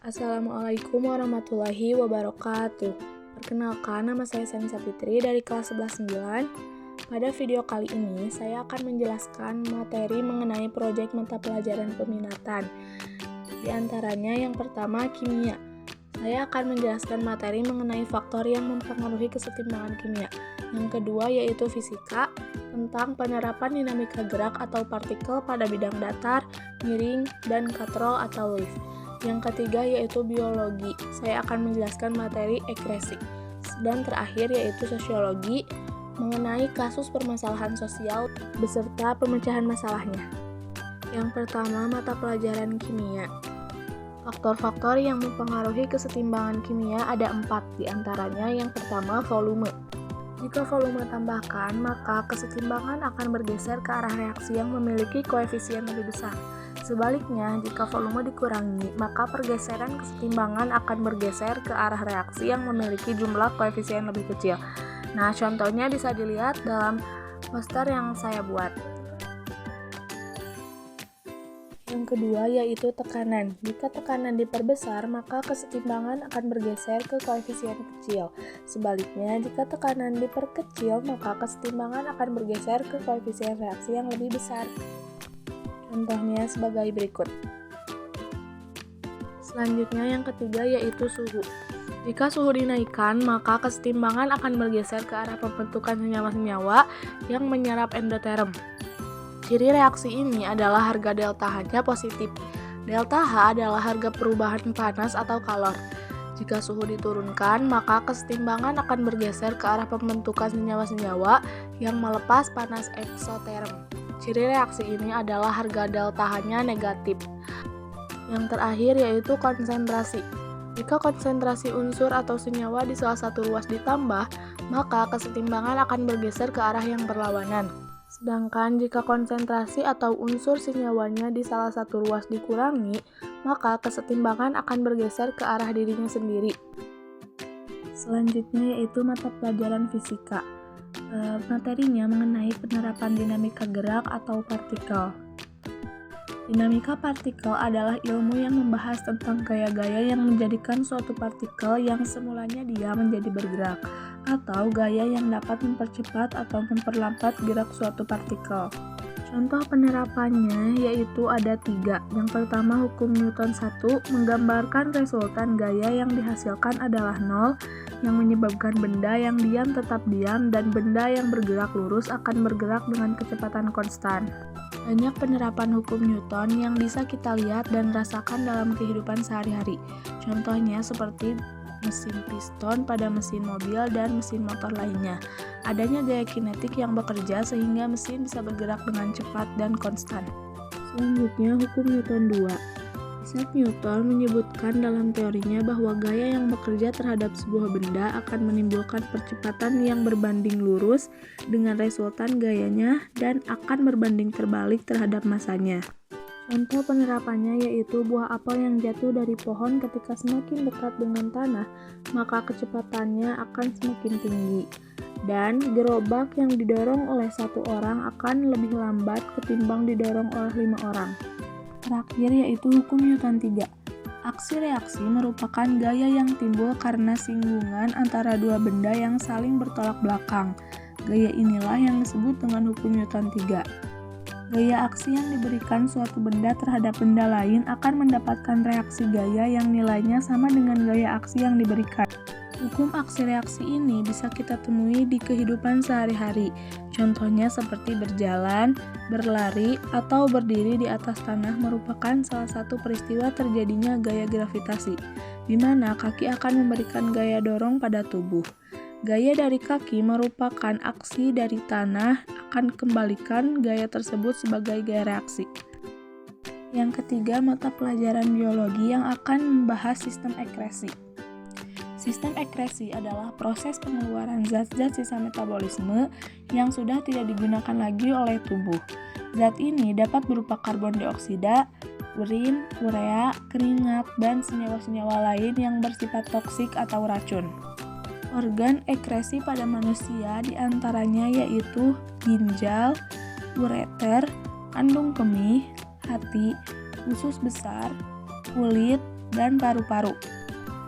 Assalamualaikum warahmatullahi wabarakatuh. Perkenalkan, nama saya Sani Sapitri dari kelas 11-9. Pada video kali ini, saya akan menjelaskan materi mengenai proyek mata pelajaran peminatan. Di antaranya yang pertama, kimia. Saya akan menjelaskan materi mengenai faktor yang mempengaruhi kesetimbangan kimia. Yang kedua yaitu fisika, tentang penerapan dinamika gerak atau partikel pada bidang datar, miring, dan katrol atau lift. Yang ketiga yaitu biologi. Saya akan menjelaskan materi ekresi. Dan terakhir yaitu sosiologi, mengenai kasus permasalahan sosial beserta pemecahan masalahnya. Yang pertama, mata pelajaran kimia. Faktor-faktor yang mempengaruhi kesetimbangan kimia ada 4, diantaranya yang pertama volume. Jika volume tambahkan, maka kesetimbangan akan bergeser ke arah reaksi yang memiliki koefisien lebih besar. Sebaliknya, jika volume dikurangi, maka pergeseran kesetimbangan akan bergeser ke arah reaksi yang memiliki jumlah koefisien lebih kecil. Nah, contohnya bisa dilihat dalam poster yang saya buat. Yang kedua yaitu tekanan. Jika tekanan diperbesar, maka kesetimbangan akan bergeser ke koefisien kecil. Sebaliknya, jika tekanan diperkecil, maka kesetimbangan akan bergeser ke koefisien reaksi yang lebih besar. Contohnya sebagai berikut. Selanjutnya yang ketiga yaitu suhu. Jika suhu dinaikkan, maka kesetimbangan akan bergeser ke arah pembentukan senyawa-senyawa yang menyerap endoterm. Ciri reaksi ini adalah harga delta H-nya positif. Delta H adalah harga perubahan panas atau kalor. Jika suhu diturunkan, maka kesetimbangan akan bergeser ke arah pembentukan senyawa-senyawa yang melepas panas eksoterm. Ciri reaksi ini adalah harga delta H-nya negatif. Yang terakhir yaitu konsentrasi. Jika konsentrasi unsur atau senyawa di salah satu ruas ditambah, maka kesetimbangan akan bergeser ke arah yang berlawanan. Sedangkan jika konsentrasi atau unsur senyawanya di salah satu ruas dikurangi, maka kesetimbangan akan bergeser ke arah dirinya sendiri. Selanjutnya yaitu mata pelajaran fisika. Materinya mengenai penerapan dinamika gerak atau partikel. Dinamika partikel adalah ilmu yang membahas tentang gaya-gaya yang menjadikan suatu partikel yang semulanya dia menjadi bergerak, atau gaya yang dapat mempercepat atau memperlambat gerak suatu partikel. Contoh penerapannya yaitu ada 3. Yang pertama, hukum Newton 1 menggambarkan resultan gaya yang dihasilkan adalah 0, yang menyebabkan benda yang diam tetap diam dan benda yang bergerak lurus akan bergerak dengan kecepatan konstan. Banyak penerapan hukum Newton yang bisa kita lihat dan rasakan dalam kehidupan sehari-hari. Contohnya seperti mesin piston pada mesin mobil dan mesin motor lainnya. Adanya gaya kinetik yang bekerja sehingga mesin bisa bergerak dengan cepat dan konstan. Selanjutnya, hukum Newton 2. Isaac Newton menyebutkan dalam teorinya bahwa gaya yang bekerja terhadap sebuah benda akan menimbulkan percepatan yang berbanding lurus dengan resultan gayanya dan akan berbanding terbalik terhadap masanya. Contoh penerapannya yaitu buah apel yang jatuh dari pohon ketika semakin dekat dengan tanah, maka kecepatannya akan semakin tinggi. Dan gerobak yang didorong oleh 1 orang akan lebih lambat ketimbang didorong oleh 5 orang. Terakhir yaitu hukum Newton 3. Aksi reaksi merupakan gaya yang timbul karena singgungan antara dua benda yang saling bertolak belakang. Gaya inilah yang disebut dengan hukum Newton 3. Gaya aksi yang diberikan suatu benda terhadap benda lain akan mendapatkan reaksi gaya yang nilainya sama dengan gaya aksi yang diberikan. Hukum aksi reaksi ini bisa kita temui di kehidupan sehari-hari. Contohnya seperti berjalan, berlari, atau berdiri di atas tanah merupakan salah satu peristiwa terjadinya gaya gravitasi, di mana kaki akan memberikan gaya dorong pada tubuh. Gaya dari kaki merupakan aksi dari tanah akan kembalikan gaya tersebut sebagai gaya reaksi. Yang ketiga, mata pelajaran biologi yang akan membahas sistem ekresi. Sistem ekresi adalah proses pengeluaran zat-zat sisa metabolisme yang sudah tidak digunakan lagi oleh tubuh. Zat ini dapat berupa karbon dioksida, urin, urea, keringat, dan senyawa-senyawa lain yang bersifat toksik atau racun. Organ ekresi pada manusia diantaranya yaitu ginjal, ureter, kandung kemih, hati, usus besar, kulit, dan paru-paru.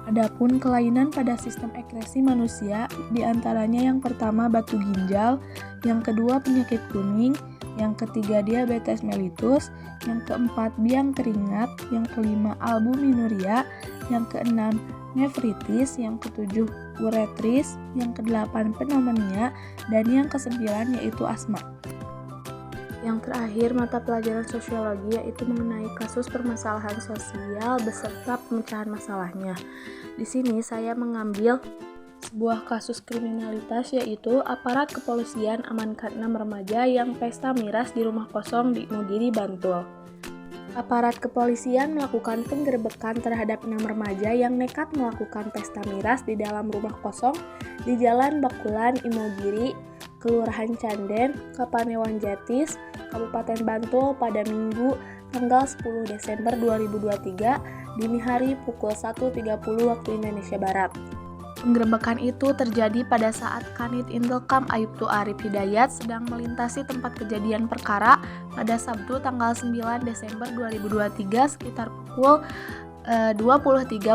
Adapun kelainan pada sistem ekskresi manusia, diantaranya yang pertama batu ginjal, yang kedua penyakit kuning, yang ketiga diabetes mellitus, yang keempat biang keringat, yang kelima albuminuria, yang keenam nefritis, yang ketujuh uretris, yang kedelapan pneumonia, dan yang kesembilan yaitu asma. Yang terakhir, mata pelajaran sosiologi yaitu mengenai kasus permasalahan sosial beserta pemecahan masalahnya. Di sini saya mengambil sebuah kasus kriminalitas yaitu aparat kepolisian amankan 6 remaja yang pesta miras di rumah kosong di Imogiri, Bantul. Aparat kepolisian melakukan penggerebekan terhadap 6 remaja yang nekat melakukan pesta miras di dalam rumah kosong di Jalan Bakulan, Imogiri, Kelurahan Canden, Kapanewan Jatis, Kabupaten Bantul pada Minggu tanggal 10 Desember 2023 dini hari pukul 1.30 waktu Indonesia Barat. Penggerebekan itu terjadi pada saat Kanit Intelkam Aibtu Arif Hidayat sedang melintasi tempat kejadian perkara pada Sabtu tanggal 9 Desember 2023 sekitar pukul 23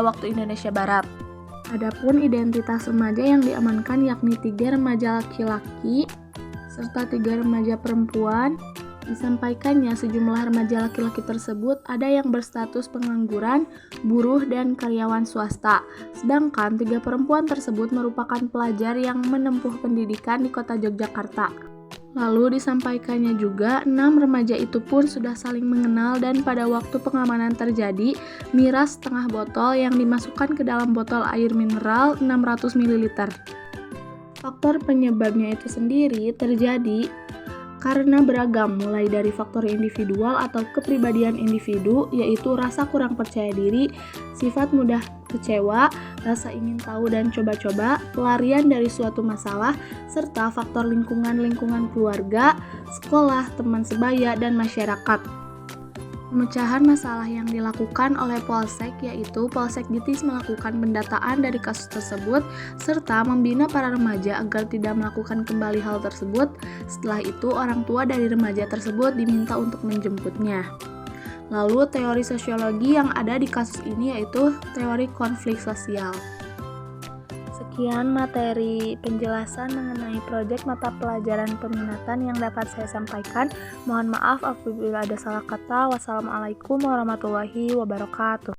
waktu Indonesia Barat. Adapun identitas remaja yang diamankan yakni 3 remaja laki-laki serta 3 remaja perempuan. Disampaikannya sejumlah remaja laki-laki tersebut ada yang berstatus pengangguran, buruh, dan karyawan swasta. Sedangkan 3 perempuan tersebut merupakan pelajar yang menempuh pendidikan di kota Yogyakarta. Lalu disampaikannya juga 6 remaja itu pun sudah saling mengenal dan pada waktu pengamanan terjadi, miras setengah botol yang dimasukkan ke dalam botol air mineral 600 ml. Faktor penyebabnya itu sendiri terjadi karena beragam, mulai dari faktor individual atau kepribadian individu, yaitu rasa kurang percaya diri, sifat mudah kecewa, rasa ingin tahu dan coba-coba, pelarian dari suatu masalah, serta faktor lingkungan keluarga, sekolah, teman sebaya, dan masyarakat. Pemecahan masalah yang dilakukan oleh Polsek yaitu Polsek Gitis melakukan pendataan dari kasus tersebut serta membina para remaja agar tidak melakukan kembali hal tersebut. Setelah itu orang tua dari remaja tersebut diminta untuk menjemputnya. Lalu teori sosiologi yang ada di kasus ini yaitu teori konflik sosial. Sekian materi penjelasan mengenai proyek mata pelajaran peminatan yang dapat saya sampaikan. Mohon maaf apabila ada salah kata. Wassalamualaikum warahmatullahi wabarakatuh.